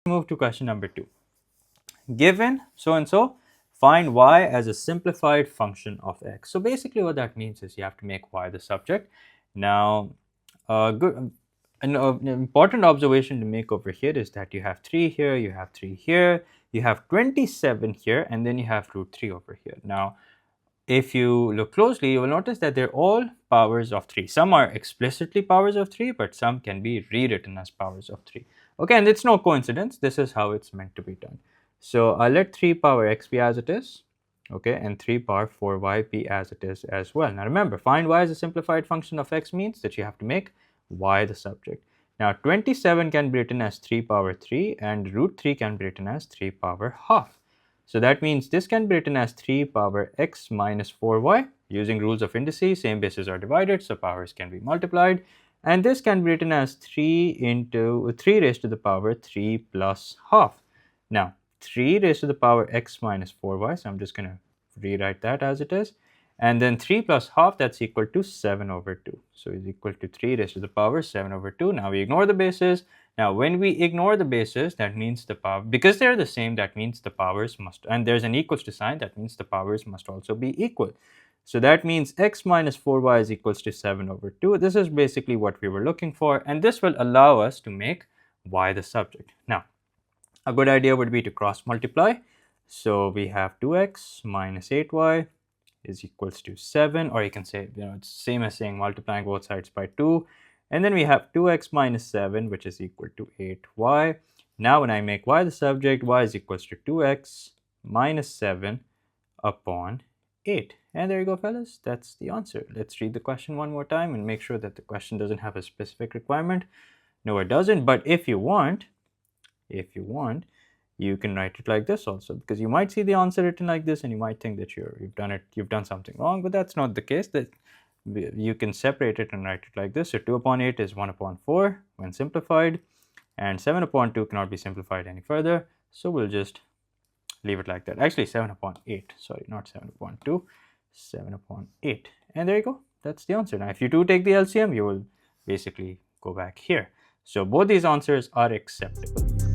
Move to question number 2. Given so and so, find y as a simplified function of x. So basically what that means is you have to make y the subject. Now, an important observation to make over here is that you have 3 here, you have 3 here, you have 27 here, and then you have root 3 over here. Now, if you look closely, you will notice that they're all powers of 3. Some are explicitly powers of 3, but some can be rewritten as powers of 3. Okay, and it's no coincidence. This is how it's meant to be done. So I'll let 3 power x be as it is, okay, and 3 power 4y be as it is as well. Now remember, find y as a simplified function of x means that you have to make y the subject. Now 27 can be written as 3 power 3 and root 3 can be written as 3 power half. So that means this can be written as 3 power x minus 4y. Using rules of indices, same bases are divided, so powers can be multiplied. And this can be written as 3 raised to the power 3 plus half. Now, 3 raised to the power x minus 4y, so I'm just going to rewrite that as it is. And then 3 plus half, that's equal to 7 over 2. So is equal to 3 raised to the power 7 over 2. Now we ignore the bases. Now when we ignore the bases, that means the power, because they're the same, that means the powers must, and there's an equals to sign, that means the powers must also be equal. So that means x minus 4y is equals to 7 over 2. This is basically what we were looking for, and this will allow us to make y the subject. Now, a good idea would be to cross multiply. So we have 2x minus 8y is equals to 7, or you can say, it's same as saying multiplying both sides by 2. And then we have 2x minus 7, which is equal to 8y. Now when I make y the subject, y is equals to 2x minus 7 upon 8. And there you go, fellas. That's the answer. Let's read the question one more time and make sure that the question doesn't have a specific requirement. No, it doesn't. But if you want, you can write it like this also, because you might see the answer written like this and you might think that you've done something wrong, but that's not the case. That you can separate it and write it like this. So 2 upon 8 is 1 upon 4 when simplified, and 7 upon 2 cannot be simplified any further, so we'll just leave it like that. Actually 7 upon 8, sorry, not 7 upon 2, 7 upon 8. And there you go, that's the answer. Now if you do take the LCM, you will basically go back here. So both these answers are acceptable.